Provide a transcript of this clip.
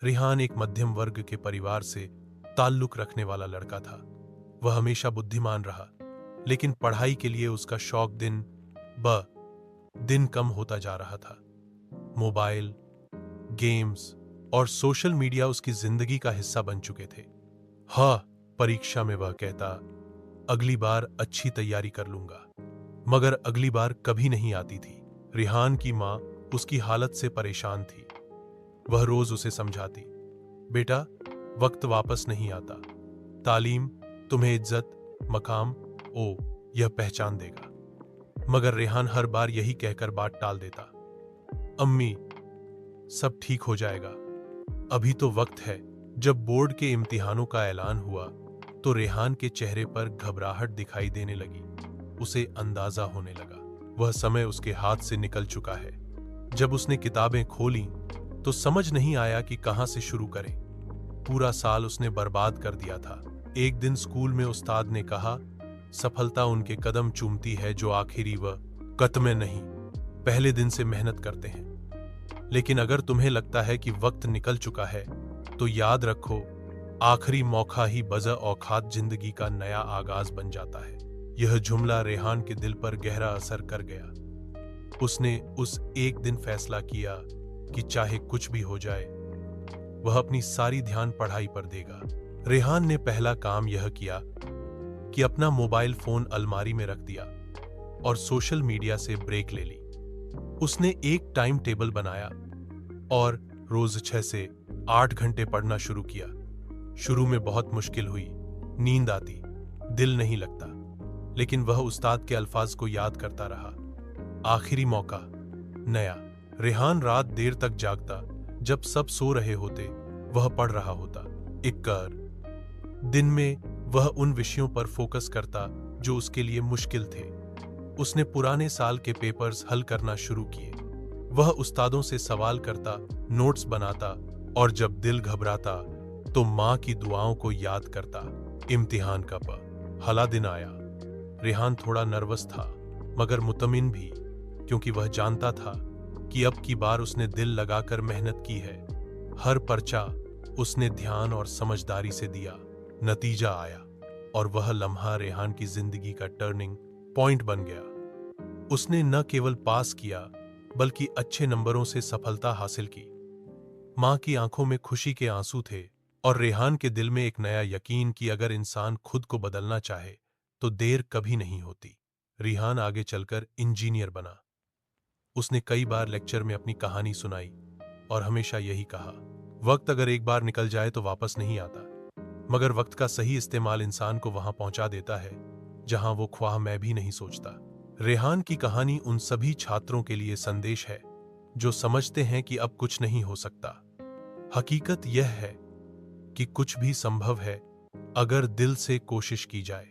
रेहान एक मध्यम वर्ग के परिवार से ताल्लुक रखने वाला लड़का था। वह हमेशा बुद्धिमान रहा, लेकिन पढ़ाई के लिए उसका शौक दिन ब दिन कम होता जा रहा था। मोबाइल, गेम्स और सोशल मीडिया उसकी जिंदगी का हिस्सा बन चुके थे। हाँ, परीक्षा में वह कहता, अगली बार अच्छी तैयारी कर लूंगा, मगर अगली बार कभी नहीं आती थी। रेहान की माँ उसकी हालत से परेशान थी। वह रोज उसे समझाती, बेटा, वक्त वापस नहीं आता। तालीम तुम्हें इज्जत, मकाम, यह पहचान देगा। मगर रेहान हर बार यही कहकर बात टाल देता, अम्मी, सब ठीक हो जाएगा, अभी तो वक्त है। जब बोर्ड के इम्तिहानों का ऐलान हुआ तो रेहान के चेहरे पर घबराहट दिखाई देने लगी। उसे अंदाजा होने लगा वह समय उसके हाथ से निकल चुका है। जब उसने किताबें खोली तो समझ नहीं आया कि कहां से शुरू करें। पूरा साल उसने बर्बाद कर दिया था। एक दिन स्कूल में उस्ताद ने कहा, सफलता उनके कदम चूमती है जो आखिरी व कत में नहीं, पहले दिन से मेहनत करते हैं। लेकिन अगर तुम्हें लगता है कि वक्त निकल चुका है तो याद रखो, आखिरी मौका ही बज़ औकात जिंदगी का नया आगाज बन जाता है। यह जुमला रेहान के दिल पर गहरा असर कर गया। उसने उस एक दिन फैसला किया कि चाहे कुछ भी हो जाए, वह अपनी सारी ध्यान पढ़ाई पर देगा। रेहान ने पहला काम यह किया कि अपना मोबाइल फोन अलमारी में रख दिया और सोशल मीडिया से ब्रेक ले ली। उसने एक टाइम टेबल बनाया और रोज 6 से 8 घंटे पढ़ना शुरू किया। शुरू में बहुत मुश्किल हुई, नींद आती, दिल नहीं लगता, लेकिन वह उस्ताद के अल्फाज को याद करता रहा। आखिरी मौका, नया। रेहान रात देर तक जागता, जब सब सो रहे होते वह पढ़ रहा होता। दिन में वह उन विषयों पर फोकस करता जो उसके लिए मुश्किल थे। उसने पुराने साल के पेपर्स हल करना शुरू किए। वह उस्तादों से सवाल करता, नोट्स बनाता और जब दिल घबराता तो माँ की दुआओं को याद करता। इम्तिहान का पहला दिन आया। रेहान थोड़ा नर्वस था, मगर मुतमिन भी, क्योंकि वह जानता था कि अब की बार उसने दिल लगाकर मेहनत की है। हर पर्चा उसने ध्यान और समझदारी से दिया। नतीजा आया और वह लम्हा रेहान की जिंदगी का टर्निंग पॉइंट बन गया। उसने न केवल पास किया, बल्कि अच्छे नंबरों से सफलता हासिल की। मां की आंखों में खुशी के आंसू थे और रेहान के दिल में एक नया यकीन कि अगर इंसान खुद को बदलना चाहे तो देर कभी नहीं होती। रेहान आगे चलकर इंजीनियर बना। उसने कई बार लेक्चर में अपनी कहानी सुनाई और हमेशा यही कहा, वक्त अगर एक बार निकल जाए तो वापस नहीं आता, मगर वक्त का सही इस्तेमाल इंसान को वहां पहुंचा देता है जहां वो ख्वाह में भी नहीं सोचता। रेहान की कहानी उन सभी छात्रों के लिए संदेश है जो समझते हैं कि अब कुछ नहीं हो सकता। हकीकत यह है कि कुछ भी संभव है अगर दिल से कोशिश की जाए।